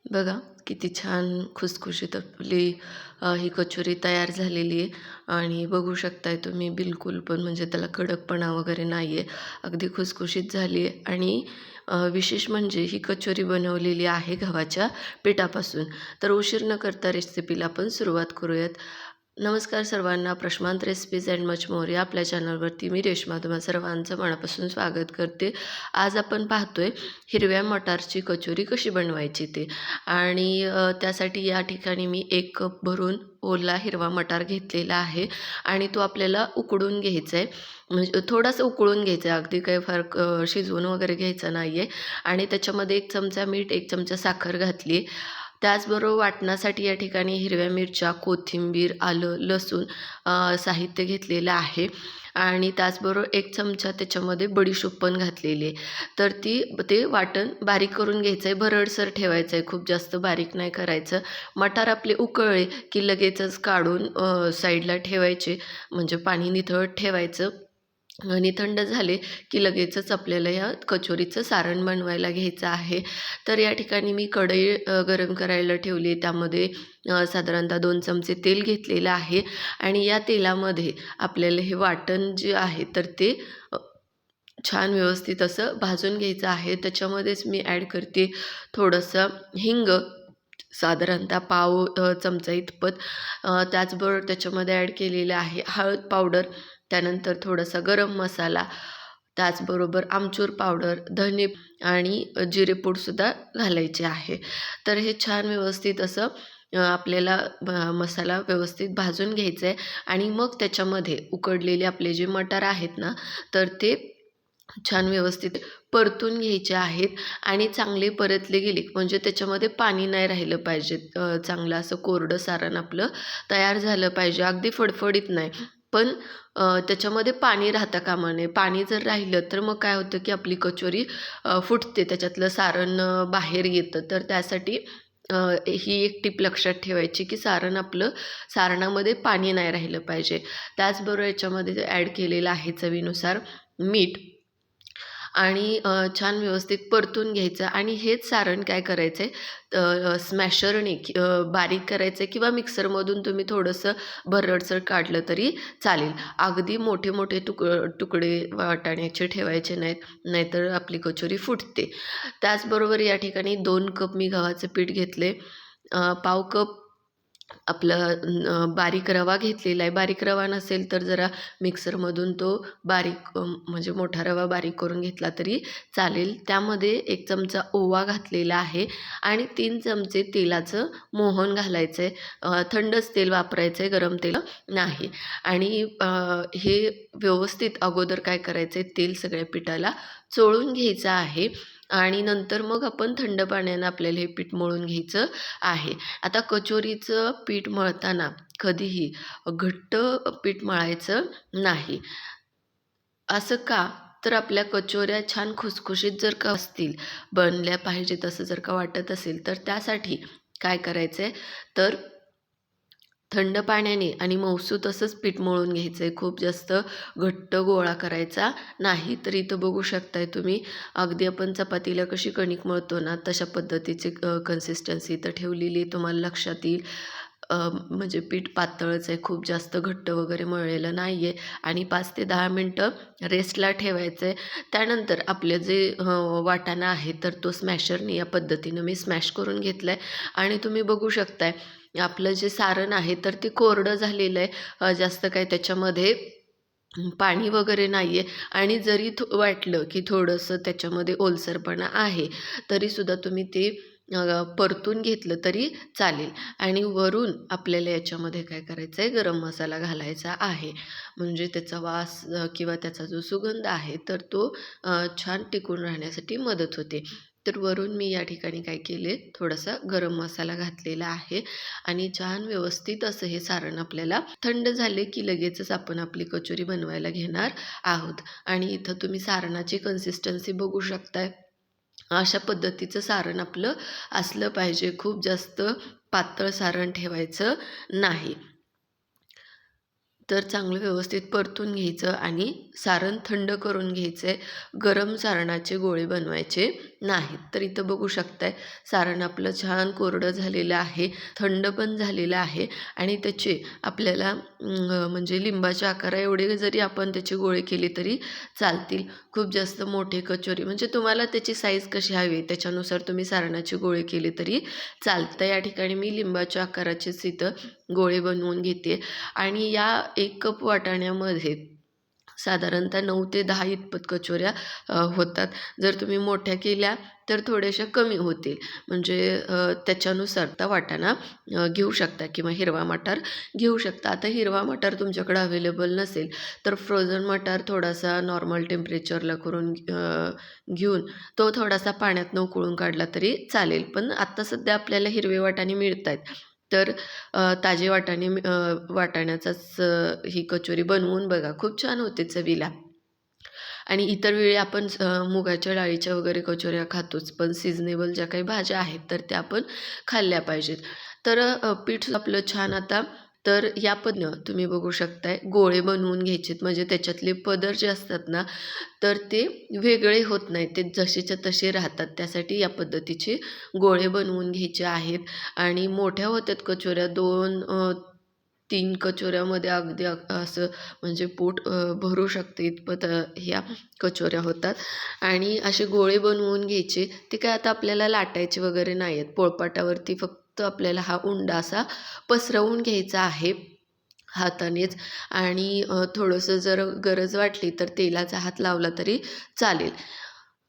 बघा किती छान खुसखुशीत आपली ही कचोरी तयार झालेली आहे आणि बघू शकताय तुम्ही बिलकुल पण म्हणजे त्याला कडकपणा वगैरे नाही आहे. अगदी खुसखुशीत झाली आहे आणि विशेष म्हणजे ही कचोरी बनवलेली आहे गव्हाच्या पिठापासून. तर उशीर न करता रेसिपीला आपण सुरुवात करूयात. नमस्कार सर्वांना, प्रश्नांत रेसिपीज अँड मच मोर या आपल्या चॅनलवरती मी रेश्मा तुम्हा सर्वांचं मनापासून स्वागत करते. आज आपण पाहतोय हिरव्या मटारची कचोरी कशी बनवायची ते. आणि त्यासाठी या ठिकाणी मी 1 कप भरून ओला हिरवा मटार घेतलेला आहे आणि तो आपल्याला उकडून घ्यायचा आहे. म्हणजे थोडासा उकळून घ्यायचा आहे, अगदी काही फार शिजवून वगैरे घ्यायचं नाही आहे. आणि त्याच्यामध्ये 1 चमचा मीठ, 1 चमचा साखर घातली. त्याचबरोबर वाटणासाठी या ठिकाणी हिरव्या मिरच्या, कोथिंबीर, आलं, लसूण साहित्य घेतलेलं आहे आणि त्याचबरोबर 1 चमचा त्याच्यामध्ये बडीशोप पण घातलेली आहे. तर ते वाटण बारीक करून घ्यायचं आहे, भरडसर ठेवायचं आहे, खूप जास्त बारीक नाही करायचं. मटार आपले उकळले की लगेचच काढून साईडला ठेवायचे, म्हणजे पाणी निथळत ठेवायचं आणि थंड झाले की लगेचच आपल्याला या कचोरीचं सारण बनवायला घ्यायचं आहे. तर या ठिकाणी मी कढई गरम करायला ठेवली. त्यामध्ये साधारणतः 2 चमचे तेल घेतलेलं आहे आणि या तेलामध्ये आपल्याला हे वाटण जे आहे तर ते अ, छान व्यवस्थित असं भाजून घ्यायचं आहे. त्याच्यामध्येच मी ॲड करते थोडंसं हिंग, साधारणतः पाव चमचा इतपत. त्याचबरोबर त्याच्यामध्ये ॲड केलेलं आहे हळद पावडर, त्यानंतर थोडासा गरम मसाला, त्याचबरोबर आमचूर पावडर, धने आणि जिरेपूडसुद्धा घालायचे आहे. तर हे छान व्यवस्थित असं आपल्याला मसाला व्यवस्थित भाजून घ्यायचा आहे आणि मग त्याच्यामध्ये उकडलेले आपले जे मटार आहेत ना, तर ते छान व्यवस्थित परतून घ्यायचे आहेत आणि चांगले परतले गेले म्हणजे त्याच्यामध्ये पाणी नाही राहिलं पाहिजे. चांगलं असं कोरडं सारण आपलं तयार झालं पाहिजे. अगदी फडफडीत नाही, पण त्याच्यामध्ये पाणी राहता कामा नये. पाणी जर राहिलं तर मग काय होतं की आपली कचोरी फुटते, त्याच्यातलं सारण बाहेर येतं. तर त्यासाठी ही एक टिप लक्षात ठेवायची की सारणामध्ये पाणी नाही राहिलं पाहिजे. त्याचबरोबर याच्यामध्ये ॲड केलेलं आहे चवीनुसार मीठ आणि छान व्यवस्थित परतून घ्यायचं आणि हेच सारण काय करायचं आहे, स्मॅशरने बारीक करायचं आहे किंवा मिक्सरमधून तुम्ही थोडंसं भरडसर काढलं तरी चालेल. अगदी मोठे मोठे तुकडे वाटाण्याचे ठेवायचे नाहीत, नाहीतर आपली कचोरी फुटते. त्याचबरोबर या ठिकाणी 2 कप मी गव्हाचं पीठ घेतले. पाव कप आपलं बारीक रवा घेतलेला आहे. बारीक रवा नसेल तर जरा मिक्सरमधून तो बारीक म्हणजे मोठा रवा बारीक करून घेतला तरी चालेल. त्यामध्ये 1 चमचा ओवा घातलेला आहे आणि 3 चमचे तेलाचं मोहन घालायचं आहे. थंडच तेल वापरायचं आहे, गरम तेल नाही. आणि हे व्यवस्थित अगोदर काय करायचं आहे, तेल सगळ्या पिठाला चोळून घ्यायचं आहे आणि नंतर मग आपण थंड पाण्यानं आपल्याला हे पीठ मळून घ्यायचं आहे. आता कचोरीचं पीठ मळताना कधीही घट्ट पीठ मळायचं नाही. असं का? तर आपल्या कचोऱ्या छान खुसखुशीत जर का असतील, बनल्या पाहिजेत असं जर का वाटत असेल, तर त्यासाठी काय करायचं आहे, तर थंड पाण्याने आणि मऊसूत असंच पीठ मळून घ्यायचं आहे. खूप जास्त घट्ट गोळा करायचा नाही. तर इथं बघू शकताय तुम्ही, अगदी आपण चपातीला कशी कणिक मळतो ना, तशा पद्धतीची कन्सिस्टन्सी इथं ठेवलेली आहे. तुम्हाला लक्षात येईल. म्हणजे पीठ पातळच आहे, खूप जास्त घट्ट वगैरे मळलेलं नाही आहे. आणि 5 ते 10 मिनटं रेस्टला ठेवायचं आहे. त्यानंतर आपले जे वाटाणा आहे, तर तो स्मॅशरने या पद्धतीनं मी स्मॅश करून घेतला आहे आणि तुम्ही बघू शकताय आपलं जे सारण आहे तर ते कोरडं झालेलं आहे. जास्त काही त्याच्यामध्ये पाणी वगैरे नाही आहे आणि जरी वाटलं की थोडंसं त्याच्यामध्ये ओलसरपणा आहे, तरीसुद्धा तुम्ही ते परतून घेतलं तरी चालेल. आणि वरून आपल्याला याच्यामध्ये काय करायचं आहे, गरम मसाला घालायचा आहे. म्हणजे त्याचा वास किंवा त्याचा जो सुगंध आहे तर तो छान टिकून राहण्यासाठी मदत होते. तर वरून मी या ठिकाणी काय केले, थोडासा गरम मसाला घातलेला आहे आणि छान व्यवस्थित असं हे सारण आपल्याला थंड झाले की लगेचच आपण आपली कचोरी बनवायला घेणार आहोत. आणि इथं तुम्ही सारणाची कन्सिस्टन्सी बघू शकताय. अशा पद्धतीचं सारण आपलं असलं पाहिजे. खूप जास्त पातळ सारण ठेवायचं नाही. तर चांगलं व्यवस्थित परतून घ्यायचं आणि सारण थंड करून घ्यायचं आहे. गरम सारणाचे गोळे बनवायचे नाहीत. तर इथं बघू शकताय सारण आपलं छान कोरडं झालेलं आहे, थंड पण झालेलं आहे आणि त्याचे आपल्याला म्हणजे लिंबाच्या आकारा एवढे जरी आपण त्याचे गोळे केले तरी चालतील. खूप जास्त मोठे कचोरी म्हणजे तुम्हाला त्याची साईज कशी हवी त्याच्यानुसार तुम्ही सारणाचे गोळे केले तरी चालतं. या ठिकाणी मी लिंबाच्या आकाराचेच इथं गोळे बनवून घेते आणि या 1 कप वाटाण्यामध्ये साधारणतः 9 ते 10 इतपत कचोऱ्या होतात. जर तुम्ही मोठ्या केल्या तर थोड्याशा कमी होतील. म्हणजे त्याच्यानुसार त्या वाटाणा घेऊ शकता किंवा हिरवा मटार घेऊ शकता. आता हिरवा मटार तुमच्याकडे अवेलेबल नसेल तर फ्रोझन मटार थोडासा नॉर्मल टेम्परेचरला करून घेऊन तो थोडासा पाण्यातनं उकळून काढला तरी चालेल. पण आत्ता सध्या आपल्याला हिरवे वाटाणे मिळतायत. तर ताजे वाटाण्याचाच ही कचोरी बनवून बघा. खूप छान होते चवीला. आणि इतर वेळी आपण मुगाच्या डाळीच्या वगैरे कचोऱ्या खातोच. पण सीझनेबल ज्या काही भाज्या आहेत तर त्या आपण खाल्ल्या पाहिजेत. तर पीठ आपलं छान आता तर या पद्धतीनं तुम्ही बघू शकताय गोळे बनवून घ्यायचेत. म्हणजे त्याच्यातले पदर जे असतात ना तर ते वेगळे होत नाहीत. ते जसेच्या तसे राहतात. त्यासाठी या पद्धतीचे गोळे बनवून घ्यायचे आहेत. आणि मोठ्या होत्यात कचोऱ्या 2 3 कचोऱ्यामध्ये अगदी असं म्हणजे पोट भरू शकते इतपत ह्या कचोऱ्या होतात. आणि असे गोळे बनवून घ्यायचे. ते काय आता आपल्याला लाटायचे वगैरे नाही आहेत. पोळपाटावरती फक्त आपल्याला हा उंडा असा पसरवून घ्यायचा आहे हातानेच. आणि थोडंसं जर गरज वाटली तर तेलाचा हात लावला तरी चालेल.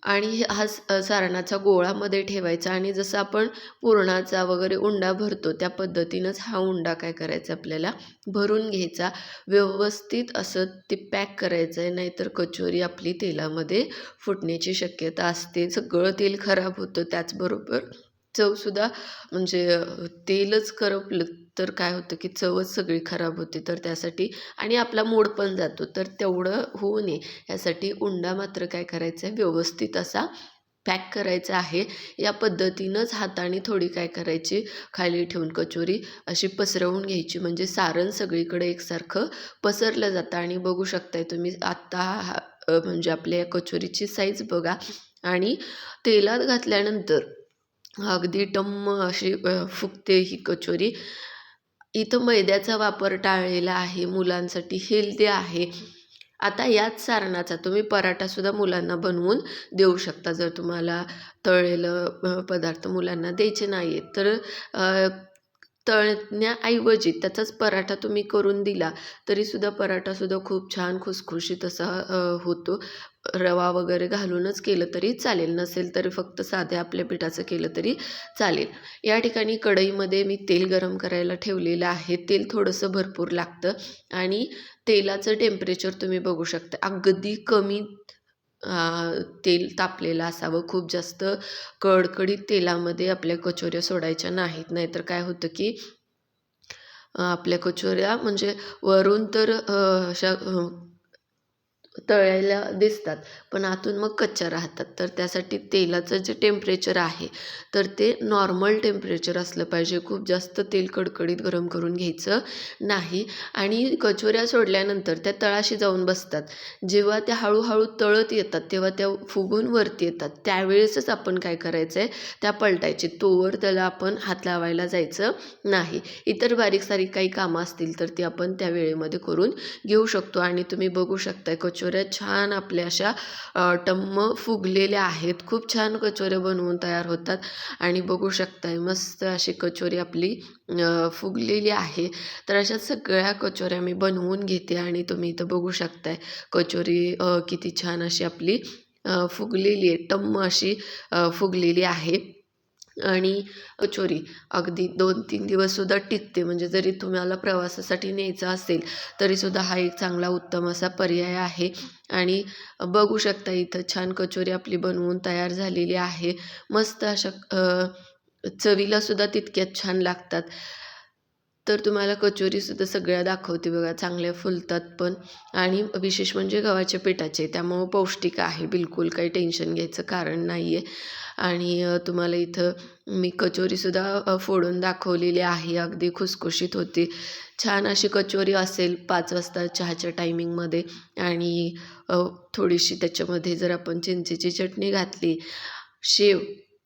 आणि हा सारणाचा गोळामध्ये ठेवायचा आणि जसं आपण पुरणाचा वगैरे उंडा भरतो त्या पद्धतीनंच हा उंडा काय करायचा आपल्याला भरून घ्यायचा. व्यवस्थित असं ते पॅक करायचं आहे, नाहीतर कचोरी आपली तेलामध्ये फुटण्याची शक्यता असते. सगळं तेल खराब होतं. त्याचबरोबर चवसुद्धा म्हणजे तेलच करपलं तर काय होतं की चवच सगळी खराब होते. तर त्यासाठी आणि आपला मूड पण जातो. तर तेवढं होऊ नये यासाठी उंडा मात्र काय करायचा आहे व्यवस्थित असा पॅक करायचा आहे. या पद्धतीनंच हाताने थोडी काय करायची खाली ठेवून कचोरी अशी पसरवून घ्यायची. म्हणजे सारण सगळीकडे एकसारखं पसरलं जातं. आणि बघू शकताय तुम्ही आत्ता म्हणजे आपल्या या कचोरीची साईज बघा. आणि तेलात घातल्यानंतर अगदी टम्म अशी फुगते ही कचोरी. इथं मैद्याचा वापर टाळलेला आहे. मुलांसाठी हेल्दी आहे. आता याच सारणाचा तुम्ही पराठासुद्धा मुलांना बनवून देऊ शकता. जर तुम्हाला तळलेलं पदार्थ मुलांना द्यायचे नाही आहेत तर तळण्याऐवजी त्याचाच पराठा तुम्ही करून दिला तरीसुद्धा पराठासुद्धा खूप छान खुसखुशीत असा होतो. रवा वगैरे घालूनच केलं तरी चालेल. नसेल तर फक्त साध्या आपल्या पिठाचं केलं तरी चालेल. या ठिकाणी कढईमध्ये मी तेल गरम करायला ठेवलेलं आहे. तेल थोडंसं भरपूर लागतं आणि तेलाचं टेम्परेचर तुम्ही बघू शकता. अगदी कमी तेल तापलेलं असावं. खूप जास्त कडकडीत तेलामध्ये आपल्या कचोऱ्या सोडायच्या नाहीत. नाहीतर काय होतं की आपल्या कचोऱ्या म्हणजे वरून तर अशा तळलेल्या दिसतात पण आतून मग कच्च्या राहतात. तर त्यासाठी तेलाचं जे टेम्परेचर आहे तर ते नॉर्मल टेम्परेचर असलं पाहिजे. खूप जास्त तेल कडकडीत गरम करून घ्यायचं नाही. आणि कचोऱ्या सोडल्यानंतर त्या तळाशी जाऊन बसतात. जेव्हा त्या हळूहळू तळत येतात तेव्हा त्या फुगून वरती येतात. त्यावेळेसच आपण काय करायचं आहे त्या पलटायची. तोवर त्याला आपण हात लावायला जायचं नाही. इतर बारीक सारीक काही कामं असतील तर ती आपण त्या वेळेमध्ये करून घेऊ शकतो. आणि तुम्ही बघू शकताय कचोऱ्या छान आपल्या अशा टम्म फुगलेल्या आहेत. खूप छान कचोऱ्या बनवून तयार होतात. आणि बघू शकताय मस्त अशी कचोरी आपली फुगलेली आहे. तर अशा सगळ्या कचोऱ्या मी बनवून घेते आणि तुम्ही इथं बघू शकताय कचोरी किती छान अशी आपली फुगलेली आहे. टम्म अशी फुगलेली आहे. आणि कचोरी अगदी 2-3 दिवससुद्धा टिकते. म्हणजे जरी तुम्हाला प्रवासासाठी न्यायचं असेल तरीसुद्धा हा एक चांगला उत्तम असा पर्याय आहे. आणि बघू शकता इथं छान कचोरी आपली बनवून तयार झालेली आहे. मस्त अशा चवीलासुद्धा तितक्यात छान लागतात. तर तुम्हाला कचोरीसुद्धा सगळ्या दाखवते बघा, चांगल्या फुलतात पण आणि विशेष म्हणजे गव्हाच्या पिठाचे, त्यामुळं पौष्टिक आहे. बिलकुल काही टेन्शन घ्यायचं कारण नाही आहे. आणि तुम्हाला इथं मी कचोरीसुद्धा फोडून दाखवलेली आहे. अगदी खुसखुशीत होती. छान अशी कचोरी असेल 5 वाजता चहाच्या टायमिंगमध्ये आणि अ, थोडीशी त्याच्यामध्ये जर आपण चिंचेची चटणी घातली, शेव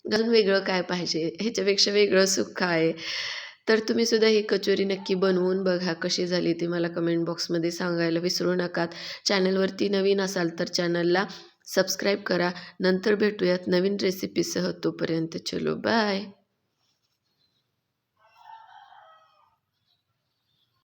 घालून वेगळं काय पाहिजे? ह्याच्यापेक्षा वेगळं सुख आहे. तर तुम्ही सुद्धा ही कचोरी नक्की बनवून बघा. कशी झाली ती मला कमेंट बॉक्समध्ये सांगायला विसरू नकात. चॅनलवरती नवीन असाल तर चॅनलला सबस्क्राईब करा. नंतर भेटूयात नवीन रेसिपीसह. तोपर्यंत चलो बाय.